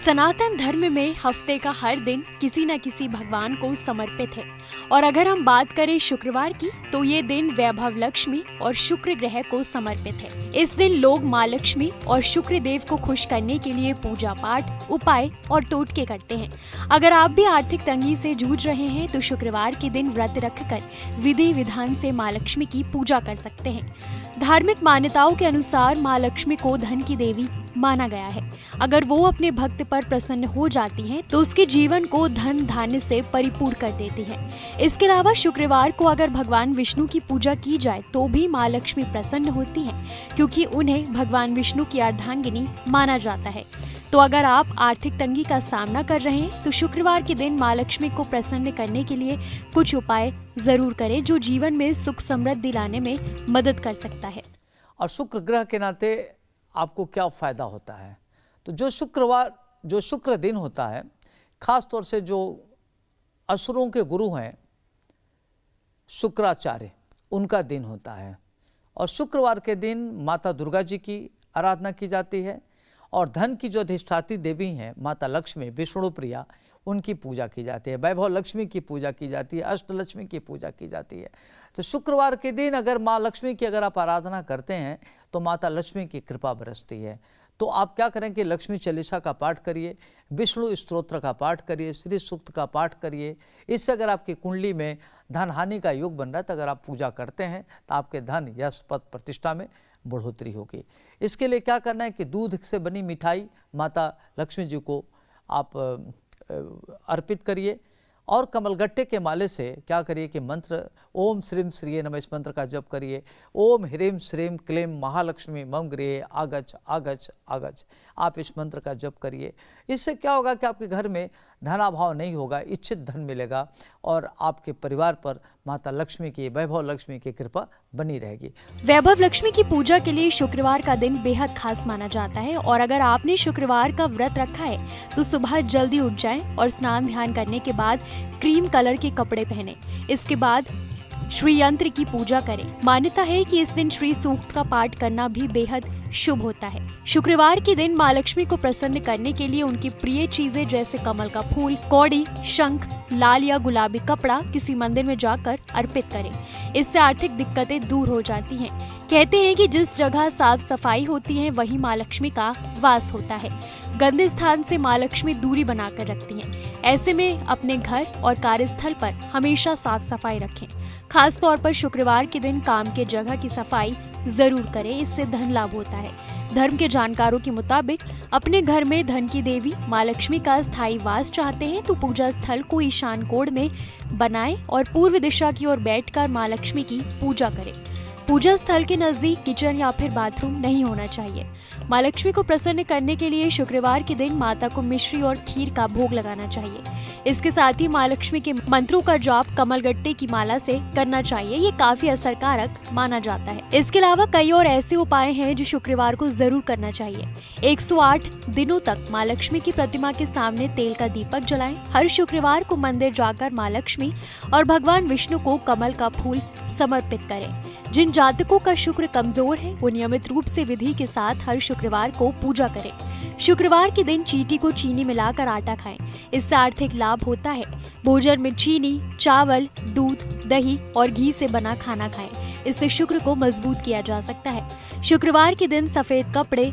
सनातन धर्म में हफ्ते का हर दिन किसी न किसी भगवान को समर्पित है। और अगर हम बात करें शुक्रवार की, तो ये दिन वैभव लक्ष्मी और शुक्र ग्रह को समर्पित है। इस दिन लोग माँ लक्ष्मी और शुक्र देव को खुश करने के लिए पूजा पाठ, उपाय और टोटके करते हैं। अगर आप भी आर्थिक तंगी से जूझ रहे हैं तो शुक्रवार के दिन व्रत रखकर विधि विधान से माँ लक्ष्मी की पूजा कर सकते हैं। धार्मिक मान्यताओं के अनुसार माँ लक्ष्मी को धन की देवी माना गया है। अगर वो अपने भक्त पर प्रसन्न हो जाती हैं, तो उसके जीवन को धन धान्य से परिपूर्ण कर देती हैं। इसके अलावा शुक्रवार को अगर भगवान विष्णु की पूजा की जाए तो भी माँ लक्ष्मी प्रसन्न होती हैं, क्योंकि उन्हें भगवान विष्णु की अर्धांगिनी माना जाता है। तो अगर आप आर्थिक तंगी का सामना कर रहे हैं तो शुक्रवार के दिन माँ लक्ष्मी को प्रसन्न करने के लिए कुछ उपाय जरूर करें, जो जीवन में सुख समृद्धि लाने में मदद कर सकता है। और शुक्र ग्रह के नाते आपको क्या फायदा होता है? तो जो शुक्र दिन होता है, खास तौर से जो असुरों के गुरु हैं शुक्राचार्य, उनका दिन होता है। और शुक्रवार के दिन माता दुर्गा जी की आराधना की जाती है और धन की जो अधिष्ठात्री देवी हैं माता लक्ष्मी, विष्णु प्रिया, उनकी पूजा की जाती है। वैभव लक्ष्मी की पूजा की जाती है, अष्टलक्ष्मी की पूजा की जाती है। तो शुक्रवार के दिन अगर माँ लक्ष्मी की अगर आप आराधना करते हैं तो माता लक्ष्मी की कृपा बरसती है। तो आप क्या करें कि लक्ष्मी चालीसा का पाठ करिए, विष्णु स्तोत्र का पाठ करिए, श्री सूक्त का पाठ करिए। इससे अगर आपकी कुंडली में धन हानि का योग बन रहा है तो अगर आप पूजा करते हैं तो आपके धन, यश, पद, प्रतिष्ठा में बढ़ोतरी होगी। इसके लिए क्या करना है कि दूध से बनी मिठाई माता लक्ष्मी जी को आप अर्पित करिए। और कमलगट्टे के माले से क्या करिए कि मंत्र ओम श्रीम श्रीये नमः, इस मंत्र का जप करिए। ओम ह्रीम श्रीम क्लीम महालक्ष्मी मम गृहे आगच आगच आगच, आप इस मंत्र का जप करिए। इससे क्या होगा कि आपके घर में धनाभाव नहीं होगा, इच्छित धन मिलेगा और आपके परिवार पर माता लक्ष्मी की, वैभव लक्ष्मी की कृपा बनी रहेगी। वैभव लक्ष्मी की पूजा के लिए शुक्रवार का दिन बेहद खास माना जाता है। और अगर आपने शुक्रवार का व्रत रखा है तो सुबह जल्दी उठ जाएं और स्नान ध्यान करने के बाद क्रीम कलर के कपड़े पहने। इसके बाद श्री यंत्र की पूजा करें। मान्यता है कि इस दिन श्री सूक्त का पाठ करना भी बेहद शुभ होता है। शुक्रवार के दिन माँ लक्ष्मी को प्रसन्न करने के लिए उनकी प्रिय चीजें जैसे कमल का फूल, कौड़ी, शंख, लाल या गुलाबी कपड़ा किसी मंदिर में जाकर अर्पित करें। इससे आर्थिक दिक्कतें दूर हो जाती हैं। कहते हैं कि जिस जगह साफ सफाई होती है वहीं माँ लक्ष्मी का वास होता है। गंदे स्थान से माँ लक्ष्मी दूरी बनाकर रखती हैं। ऐसे में अपने घर और कार्यस्थल पर हमेशा साफ सफाई रखें। खास तौर पर शुक्रवार के दिन काम के जगह की सफाई जरूर करें, इससे धन लाभ होता है। धर्म के जानकारों के मुताबिक अपने घर में धन की देवी माँ लक्ष्मी का स्थायी वास चाहते हैं तो पूजा स्थल को ईशान कोण में बनाएं और पूर्व दिशा की ओर बैठकर माँ लक्ष्मी की पूजा करें। पूजा स्थल के नजदीक किचन या फिर बाथरूम नहीं होना चाहिए। माँ लक्ष्मी को प्रसन्न करने के लिए शुक्रवार के दिन माता को मिश्री और खीर का भोग लगाना चाहिए। इसके साथ ही माँ लक्ष्मी के मंत्रों का जाप कमलगट्टे की माला से करना चाहिए। ये काफी असरकारक माना जाता है। इसके अलावा कई और ऐसे उपाय हैं जो शुक्रवार को जरूर करना चाहिए। 108 दिनों तक माँ लक्ष्मी की प्रतिमा के सामने तेल का दीपक जलाएं। हर शुक्रवार को मंदिर जाकर माँ लक्ष्मी और भगवान विष्णु को कमल का फूल समर्पित करें। जिन जातकों का शुक्र कमजोर है वो नियमित रूप से विधि के साथ हर शुक्रवार को पूजा करें। शुक्रवार के दिन चींटी को चीनी मिलाकर आटा खाएं। इससे आर्थिक लाभ होता है। भोजन में चीनी, चावल, दूध, दही और घी से बना खाना खाएं। इससे शुक्र को मजबूत किया जा सकता है। शुक्रवार के दिन सफेद कपड़े,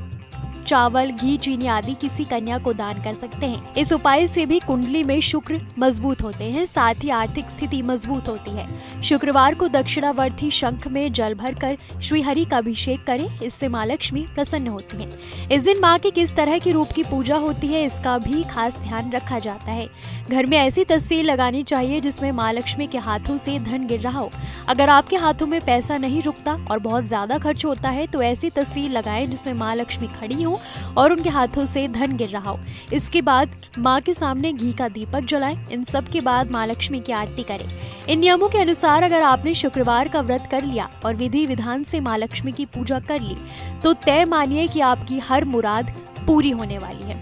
चावल, घी, चीनी आदि किसी कन्या को दान कर सकते हैं। इस उपाय से भी कुंडली में शुक्र मजबूत होते हैं, साथ ही आर्थिक स्थिति मजबूत होती है। शुक्रवार को दक्षिणावर्ती शंख में जल भरकर श्री हरि का अभिषेक करें। इससे माँ लक्ष्मी प्रसन्न होती हैं। इस दिन माँ की किस तरह की रूप की पूजा होती है इसका भी खास ध्यान रखा जाता है। घर में ऐसी तस्वीर लगानी चाहिए जिसमें माँ लक्ष्मी के हाथों से धन गिर रहा हो। अगर आपके हाथों में पैसा नहीं रुकता और बहुत ज्यादा खर्च होता है तो ऐसी तस्वीर लगाएं जिसमें माँ लक्ष्मी खड़ी हो और उनके हाथों से धन गिर रहा हो। इसके बाद माँ के सामने घी का दीपक जलाएं। इन सब के बाद माँ लक्ष्मी की आरती करें। इन नियमों के अनुसार अगर आपने शुक्रवार का व्रत कर लिया और विधि विधान से माँ लक्ष्मी की पूजा कर ली तो तय मानिए कि आपकी हर मुराद पूरी होने वाली है।